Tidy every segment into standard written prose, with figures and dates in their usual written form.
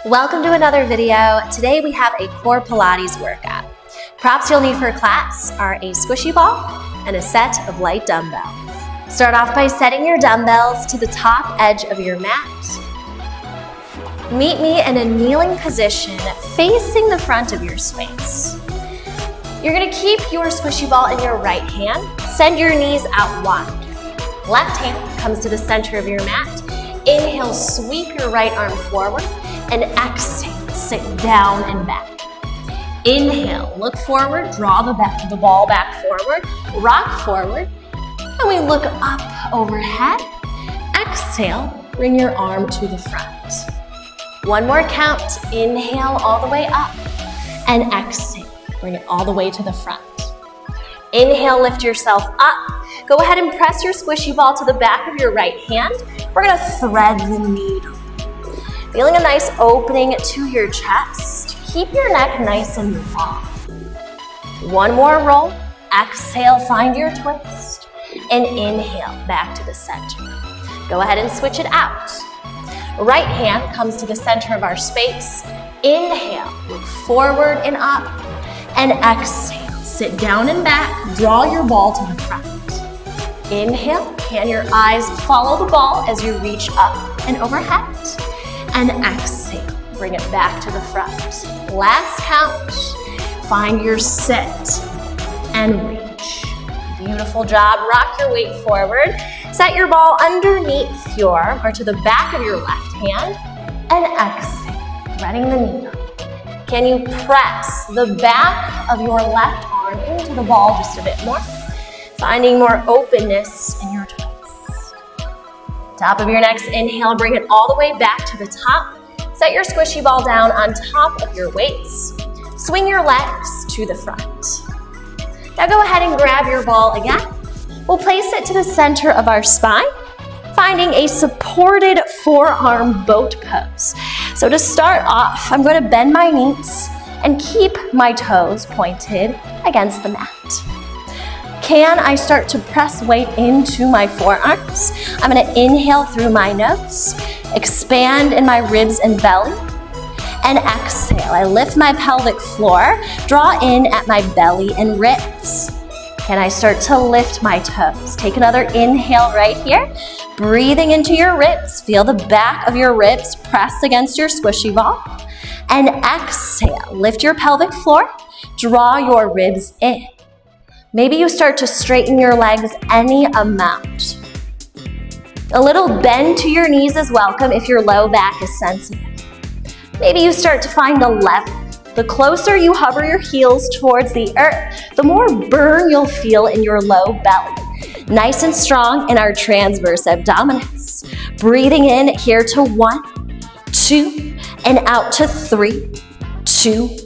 Welcome to another video. Today we have a core Pilates workout. Props you'll need for class are a squishy ball and a set of light dumbbells. Start off by setting your dumbbells to the top edge of your mat. Meet me in a kneeling position facing the front of your space. You're going to keep your squishy ball in your right hand. Send your knees out wide. Left hand comes to the center of your mat. Inhale, sweep your right arm forward. And exhale, sit down and back. Inhale, look forward, draw the ball back forward, rock forward, and we look up overhead. Exhale, bring your arm to the front. One more count, inhale all the way up, and exhale, bring it all the way to the front. Inhale, lift yourself up. Go ahead and press your squishy ball to the back of your right hand. We're gonna thread the needle. Feeling a nice opening to your chest. Keep your neck nice and long. One more roll. Exhale, find your twist. And inhale, back to the center. Go ahead and switch it out. Right hand comes to the center of our space. Inhale, look forward and up. And exhale, sit down and back. Draw your ball to the front. Inhale, can your eyes follow the ball as you reach up and overhead. And exhale, bring it back to the front. Last count, find your sit and reach. Beautiful job, rock your weight forward. Set your ball underneath to the back of your left hand, and exhale, threading the needle. Can you press the back of your left arm into the ball just a bit more? Finding more openness in your twist. Top of your next inhale, bring it all the way back to the top. Set your squishy ball down on top of your weights. Swing your legs to the front. Now go ahead and grab your ball again. We'll place it to the center of our spine, finding a supported forearm boat pose. So to start off, I'm going to bend my knees and keep my toes pointed against the mat. Can I start to press weight into my forearms? I'm going to inhale through my nose, expand in my ribs and belly, and exhale. I lift my pelvic floor, draw in at my belly and ribs. Can I start to lift my toes? Take another inhale right here, breathing into your ribs. Feel the back of your ribs press against your squishy ball. And exhale, lift your pelvic floor, draw your ribs in. Maybe you start to straighten your legs any amount. A little bend to your knees is welcome if your low back is sensitive. Maybe you start to find a level. The closer you hover your heels towards the earth, the more burn you'll feel in your low belly. Nice and strong in our transverse abdominis. Breathing in here to 1, 2, and out to 3, 2,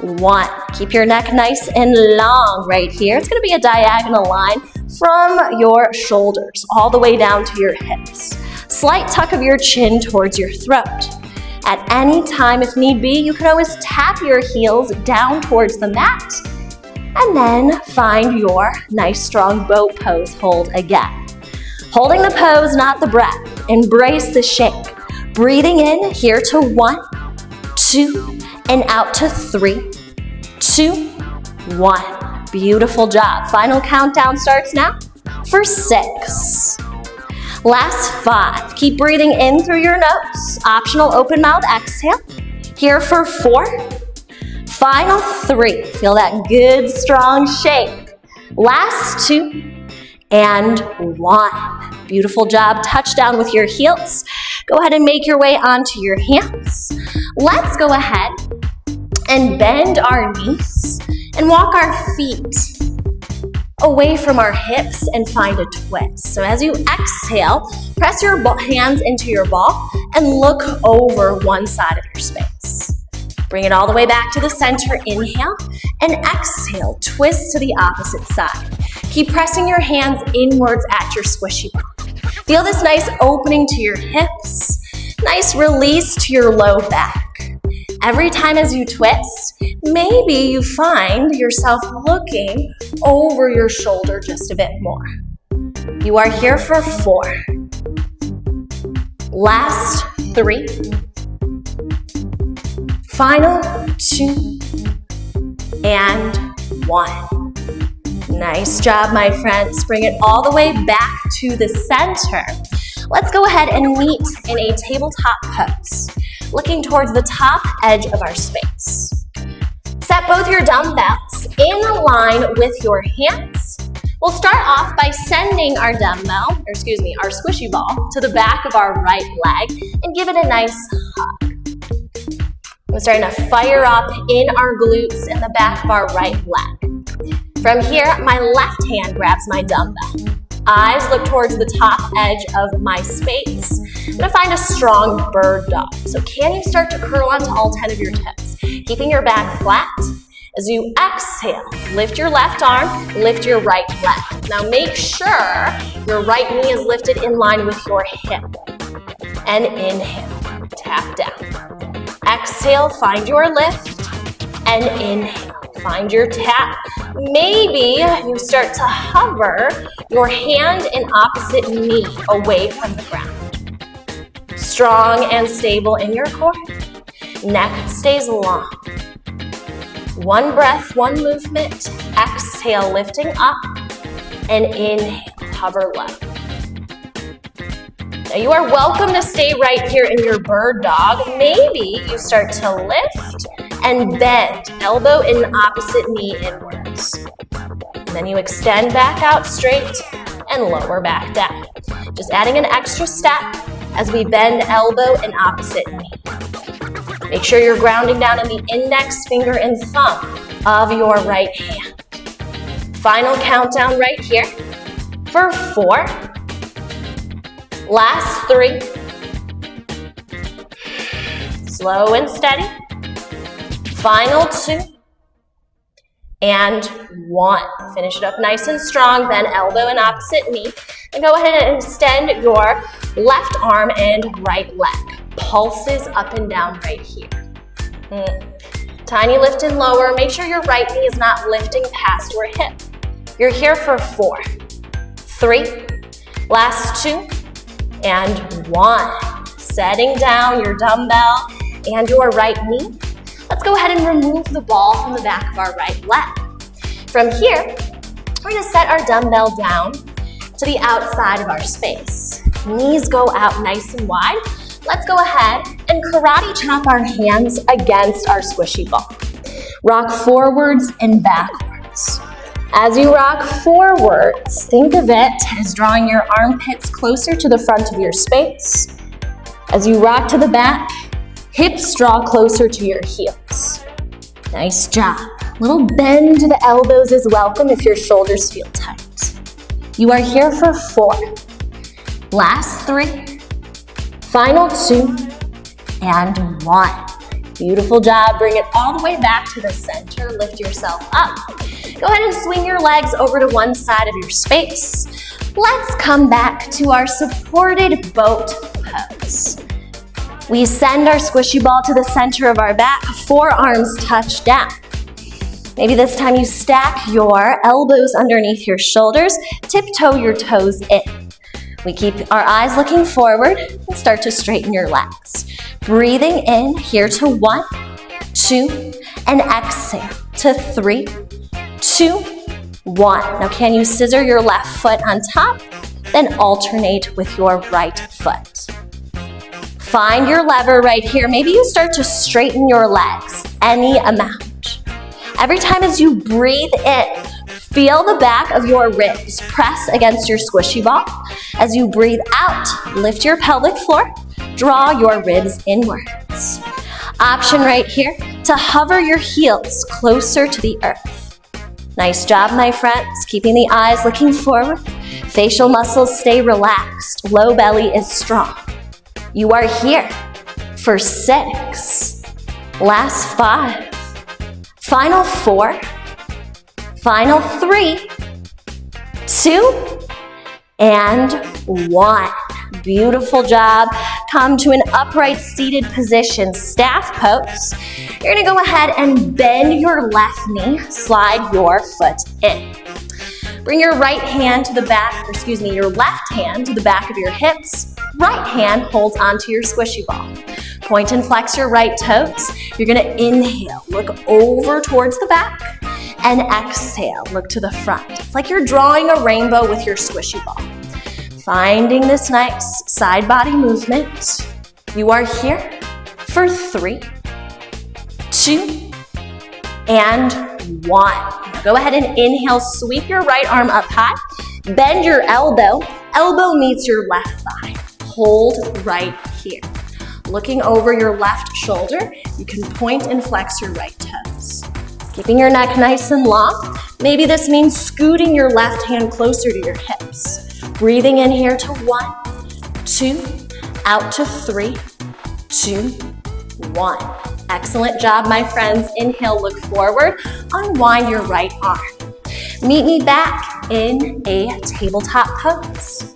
1. Keep your neck nice and long right here. It's going to be a diagonal line from your shoulders all the way down to your hips. Slight tuck of your chin towards your throat. At any time, if need be, you can always tap your heels down towards the mat and then find your nice strong boat pose hold again. Holding the pose, not the breath. Embrace the shake. Breathing in here to 1, 2, and out to 3, 2, 1. Beautiful job. Final countdown starts now for 6. Last 5. Keep breathing in through your nose. Optional open mouth exhale. Here for 4. Final 3. Feel that good strong shake. Last 2 and 1. Beautiful job. Touchdown with your heels. Go ahead and make your way onto your hands. Let's go ahead and bend our knees and walk our feet away from our hips and find a twist. So as you exhale, press your hands into your ball and look over one side of your space. Bring it all the way back to the center. Inhale and exhale. Twist to the opposite side. Keep pressing your hands inwards at your squishy ball. Feel this nice opening to your hips. Nice release to your low back. Every time as you twist, maybe you find yourself looking over your shoulder just a bit more. You are here for 4. Last 3, Final 2 and 1. Nice job, my friends. Bring it all the way back to the center. Let's go ahead and meet in a tabletop pose, looking towards the top edge of our space. Set both your dumbbells in line with your hands. We'll start off by sending our our squishy ball to the back of our right leg and give it a nice hug. We're starting to fire up in our glutes in the back of our right leg. From here, my left hand grabs my dumbbell. Eyes look towards the top edge of my space. I'm gonna find a strong bird dog. So can you start to curl onto all 10 of your toes, keeping your back flat? As you exhale, lift your left arm, lift your right leg. Now make sure your right knee is lifted in line with your hip. And inhale, tap down. Exhale, find your lift, and inhale, find your tap. Maybe you start to hover your hand and opposite knee away from the ground. Strong and stable in your core. Neck stays long. One breath, one movement. Exhale, lifting up, and inhale, hover low. Now you are welcome to stay right here in your bird dog. Maybe you start to lift and bend, elbow and opposite knee inwards. And then you extend back out straight and lower back down. Just adding an extra step as we bend elbow and opposite knee. Make sure you're grounding down in the index finger and thumb of your right hand. Final countdown right here for 4. Last 3. Slow and steady. Final 2 and 1. Finish it up nice and strong, then elbow and opposite knee. And go ahead and extend your left arm and right leg. Pulses up and down right here. Tiny lift and lower. Make sure your right knee is not lifting past your hip. You're here for 4, 3, last 2, and 1. Setting down your dumbbell and your right knee. Let's go ahead and remove the ball from the back of our right leg. From here, we're going to set our dumbbell down to the outside of our space. Knees go out nice and wide. Let's go ahead and karate chop our hands against our squishy ball. Rock forwards and backwards. As you rock forwards, think of it as drawing your armpits closer to the front of your space. As you rock to the back, hips draw closer to your heels. Nice job. Little bend to the elbows is welcome if your shoulders feel tight. You are here for 4. Last 3. Final 2 and 1. Beautiful job. Bring it all the way back to the center. Lift yourself up. Go ahead and swing your legs over to one side of your space. Let's come back to our supported boat pose. We send our squishy ball to the center of our back. Forearms touch down. Maybe this time you stack your elbows underneath your shoulders. Tiptoe your toes in. We keep our eyes looking forward and start to straighten your legs. Breathing in here to 1, 2, and exhale to 3, 2, 1. Now can you scissor your left foot on top, then alternate with your right foot. Find your lever right here. Maybe you start to straighten your legs any amount. Every time as you breathe in, feel the back of your ribs press against your squishy ball. As you breathe out, lift your pelvic floor, draw your ribs inwards. Option right here to hover your heels closer to the earth. Nice job, my friends, keeping the eyes looking forward. Facial muscles stay relaxed, low belly is strong. You are here for 6. Last 5. Final 4. Final 3, 2, and 1. Beautiful job. Come to an upright seated position, staff pose. You're gonna go ahead and bend your left knee, slide your foot in. Bring your right hand to the back, your left hand to the back of your hips. Right hand holds onto your squishy ball. Point and flex your right toes. You're gonna inhale, look over towards the back, and exhale, look to the front. It's like you're drawing a rainbow with your squishy ball. Finding this nice side body movement. You are here for 3, 2, and 1. Go ahead and inhale, sweep your right arm up high, bend your elbow, elbow meets your left thigh. Hold right here. Looking over your left shoulder, you can point and flex your right toes. Keeping your neck nice and long. Maybe this means scooting your left hand closer to your hips. Breathing in here to 1, 2, out to 3, 2, 1. Excellent job, my friends. Inhale, look forward, unwind your right arm. Meet me back in a tabletop pose.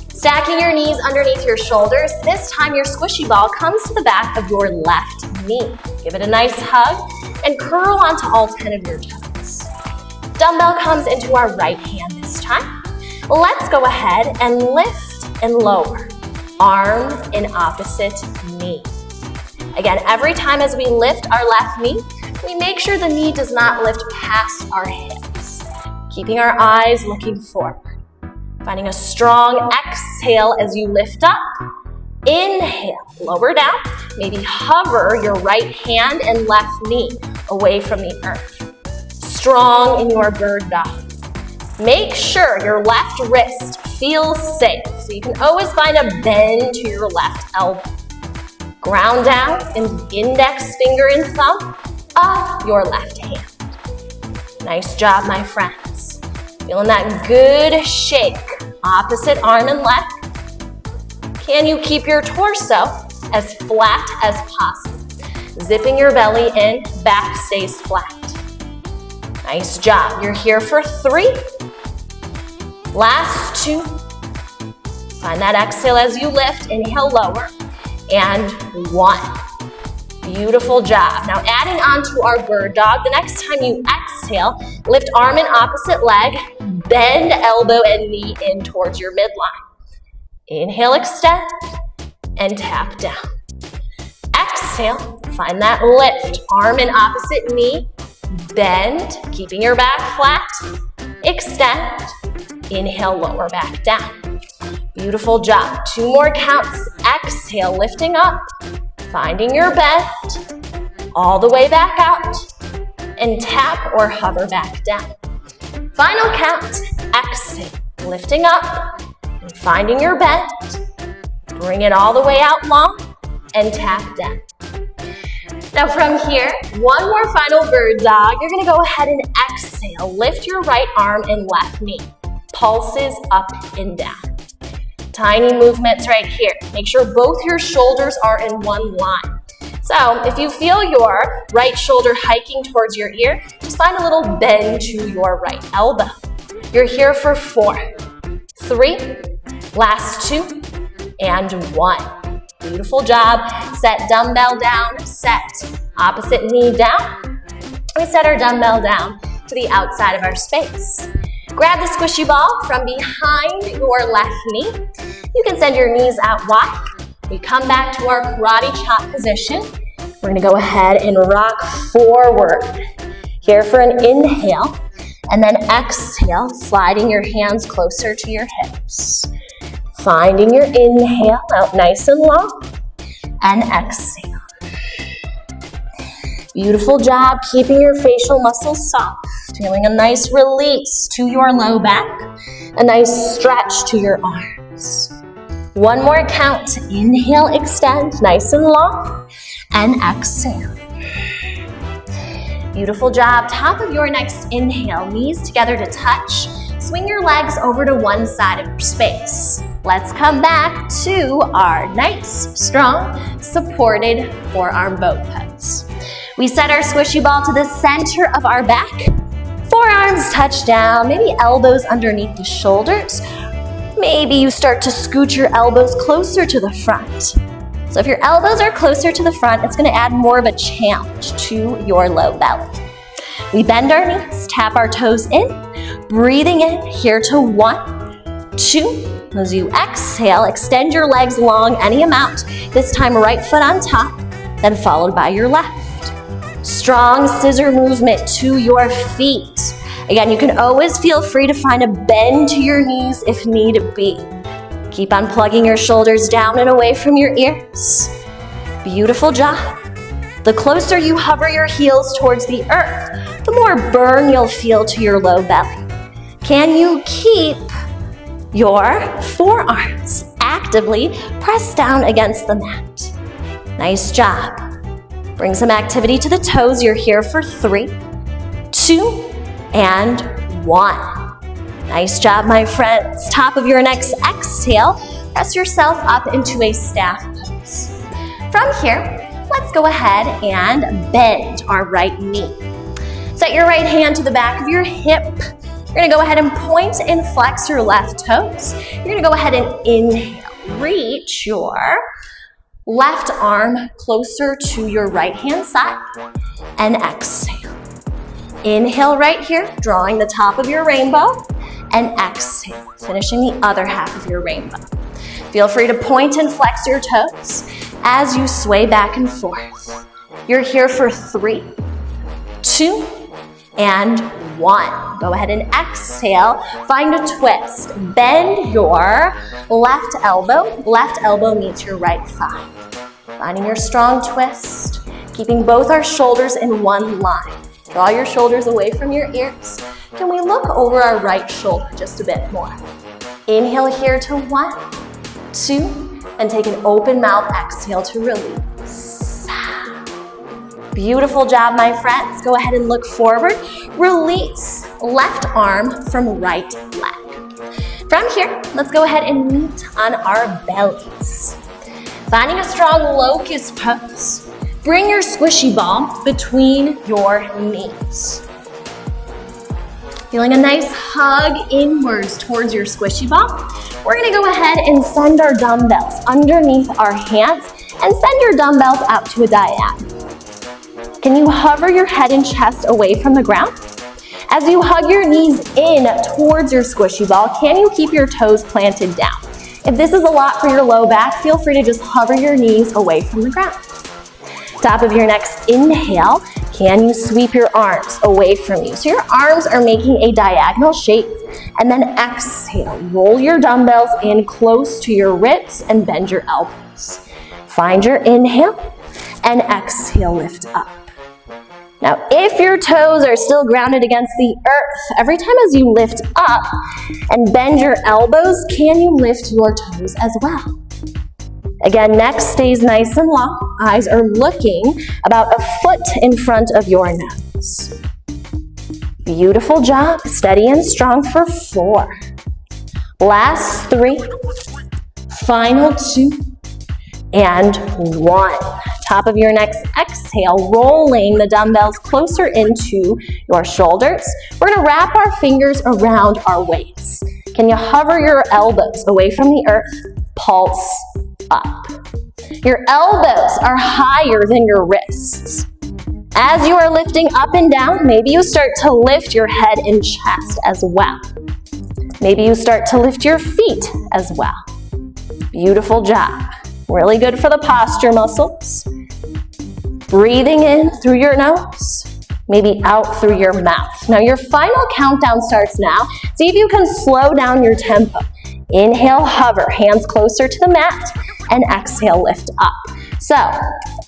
Stacking your knees underneath your shoulders. This time your squishy ball comes to the back of your left knee. Give it a nice hug and curl onto all 10 of your toes. Dumbbell comes into our right hand this time. Let's go ahead and lift and lower. Arm in opposite knee. Again, every time as we lift our left knee, we make sure the knee does not lift past our hips. Keeping our eyes looking forward. Finding a strong exhale as you lift up. Inhale, lower down. Maybe hover your right hand and left knee away from the earth. Strong in your bird dog. Make sure your left wrist feels safe, so you can always find a bend to your left elbow. Ground down in the index finger and thumb of your left hand. Nice job, my friends. Feeling that good shake. Opposite arm and leg. Can you keep your torso as flat as possible? Zipping your belly in, back stays flat. Nice job. You're here for 3. Last 2. Find that exhale as you lift. Inhale, lower. And 1. Beautiful job. Now adding on to our bird dog, the next time you exhale, lift arm in opposite leg, bend elbow and knee in towards your midline. Inhale, extend, and tap down. Exhale, find that lift, arm in opposite knee, bend, keeping your back flat, extend, inhale, lower back down. Beautiful job. 2 more counts. Exhale, lifting up, finding your bend, all the way back out, and tap or hover back down. Final count. Exhale, lifting up, and finding your bend. Bring it all the way out long, and tap down. Now from here, 1 more final bird dog. You're gonna go ahead and exhale. Lift your right arm and left knee. Pulses up and down. Tiny movements right here. Make sure both your shoulders are in one line. So if you feel your right shoulder hiking towards your ear, just find a little bend to your right elbow. You're here for 4, 3, last 2, and 1. Beautiful job. Set dumbbell down, set opposite knee down. We set our dumbbell down to the outside of our space. Grab the squishy ball from behind your left knee. You can send your knees out wide. We come back to our karate chop position. We're gonna go ahead and rock forward. Here for an inhale, and then exhale, sliding your hands closer to your hips. Finding your inhale out nice and long, and exhale. Beautiful job, keeping your facial muscles soft. Feeling a nice release to your low back, a nice stretch to your arms. 1 more count. Inhale, extend, nice and long, and exhale. Beautiful job. Top of your next inhale, knees together to touch. Swing your legs over to one side of your space. Let's come back to our nice, strong, supported forearm boat pose. We set our squishy ball to the center of our back. Forearms touch down, maybe elbows underneath the shoulders. Maybe you start to scoot your elbows closer to the front. So if your elbows are closer to the front, it's gonna add more of a challenge to your low belly. We bend our knees, tap our toes in, breathing in here to 1, 2, As you exhale, extend your legs long any amount. This time, right foot on top, then followed by your left. Strong scissor movement to your feet. Again, you can always feel free to find a bend to your knees if need be. Keep on plugging your shoulders down and away from your ears. Beautiful job. The closer you hover your heels towards the earth, the more burn you'll feel to your low belly. Can you keep your forearms actively pressed down against the mat? Nice job. Bring some activity to the toes. You're here for 3, 2, and 1. Nice job, my friends. Top of your next exhale, press yourself up into a staff pose. From here, let's go ahead and bend our right knee. Set your right hand to the back of your hip. You're gonna go ahead and point and flex your left toes. You're gonna go ahead and inhale. Reach your left arm closer to your right hand side and exhale. Inhale right here, drawing the top of your rainbow, and exhale, finishing the other half of your rainbow. Feel free to point and flex your toes as you sway back and forth. You're here for 3, 2, and 1. Go ahead and exhale. Find a twist. Bend your left elbow. Left elbow meets your right thigh. Finding your strong twist. Keeping both our shoulders in one line. Draw your shoulders away from your ears. Can we look over our right shoulder just a bit more? Inhale here to 1, 2, and take an open mouth exhale to release. Beautiful job, my friends. Go ahead and look forward. Release left arm from right leg. From here, let's go ahead and meet on our bellies. Finding a strong locust pose. Bring your squishy ball between your knees. Feeling a nice hug inwards towards your squishy ball. We're gonna go ahead and send our dumbbells underneath our hands and send your dumbbells out to a diagonal. Can you hover your head and chest away from the ground? As you hug your knees in towards your squishy ball, can you keep your toes planted down? If this is a lot for your low back, feel free to just hover your knees away from the ground. Top of your next inhale, can you sweep your arms away from you? So your arms are making a diagonal shape. And then exhale, roll your dumbbells in close to your ribs and bend your elbows. Find your inhale and exhale, lift up. Now, if your toes are still grounded against the earth, every time as you lift up and bend your elbows, can you lift your toes as well? Again, neck stays nice and long. Eyes are looking about a foot in front of your nose. Beautiful job. Steady and strong for 4. Last 3. Final 2. And 1. Top of your next exhale, rolling the dumbbells closer into your shoulders. We're gonna wrap our fingers around our weights. Can you hover your elbows away from the earth? Pulse up. Your elbows are higher than your wrists. As you are lifting up and down, maybe you start to lift your head and chest as well. Maybe you start to lift your feet as well. Beautiful job. Really good for the posture muscles. Breathing in through your nose, maybe out through your mouth. Now your final countdown starts now. See if you can slow down your tempo. Inhale, hover, hands closer to the mat, and exhale, lift up. So,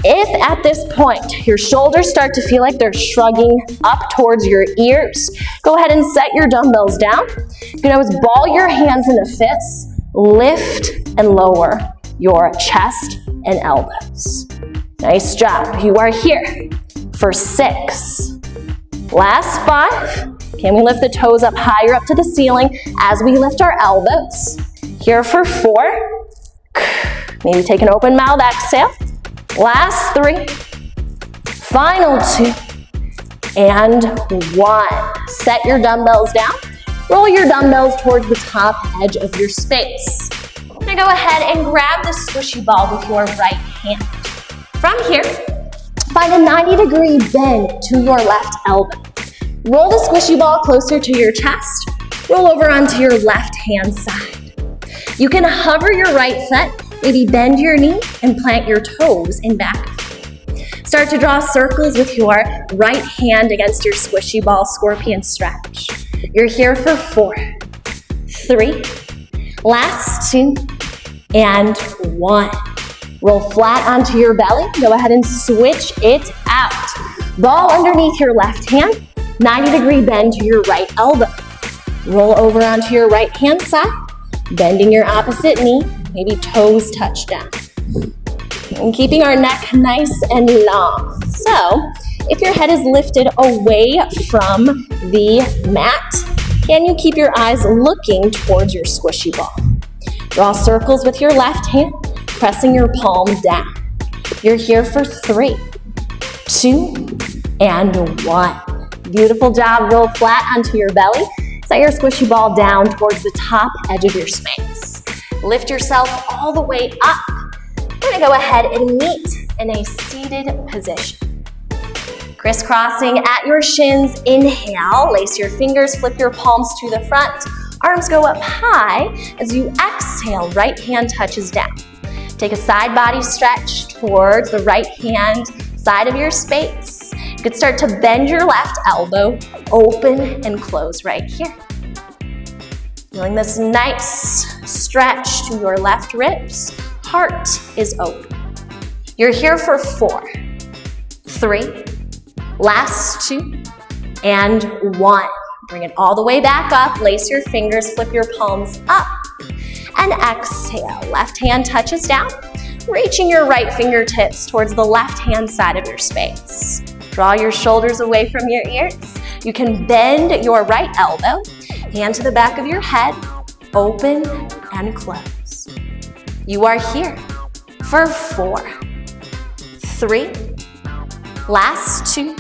if at this point your shoulders start to feel like they're shrugging up towards your ears, go ahead and set your dumbbells down. You can always ball your hands into fists, lift and lower your chest and elbows. Nice job. You are here for 6. Last 5. Can we lift the toes up higher up to the ceiling as we lift our elbows? Here for 4. Maybe take an open mouth exhale. Last 3. Final 2. And 1. Set your dumbbells down. Roll your dumbbells towards the top edge of your space. You're gonna go ahead and grab the squishy ball with your right hand. From here, find a 90-degree bend to your left elbow. Roll the squishy ball closer to your chest. Roll over onto your left hand side. You can hover your right foot, maybe bend your knee and plant your toes in back. Start to draw circles with your right hand against your squishy ball scorpion stretch. You're here for 4, 3, last 2, and 1. Roll flat onto your belly. Go ahead and switch it out. Ball underneath your left hand, 90-degree bend to your right elbow. Roll over onto your right hand side, bending your opposite knee, maybe toes touch down. And keeping our neck nice and long. So, if your head is lifted away from the mat, can you keep your eyes looking towards your squishy ball? Draw circles with your left hand, pressing your palm down. You're here for 3, 2, and 1. Beautiful job. Roll flat onto your belly. Set your squishy ball down towards the top edge of your space. Lift yourself all the way up. We're gonna go ahead and meet in a seated position. Crisscrossing at your shins, inhale, lace your fingers, flip your palms to the front. Arms go up high. As you exhale, right hand touches down. Take a side body stretch towards the right hand side of your space. You could start to bend your left elbow, open and close right here. Feeling this nice stretch to your left ribs. Heart is open. You're here for 4, 3, last 2, and 1. Bring it all the way back up. Lace your fingers, flip your palms up. And exhale, left hand touches down, reaching your right fingertips towards the left hand side of your space. Draw your shoulders away from your ears. You can bend your right elbow, hand to the back of your head, open and close. You are here for 4, 3, last 2,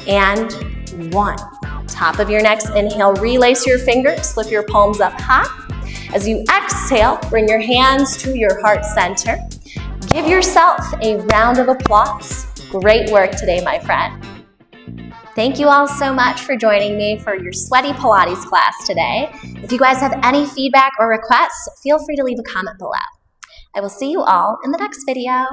and 1. Top of your next inhale, relace your fingers, flip your palms up high. As you exhale, bring your hands to your heart center. Give yourself a round of applause. Great work today, my friend. Thank you all so much for joining me for your sweaty Pilates class today. If you guys have any feedback or requests, feel free to leave a comment below. I will see you all in the next video.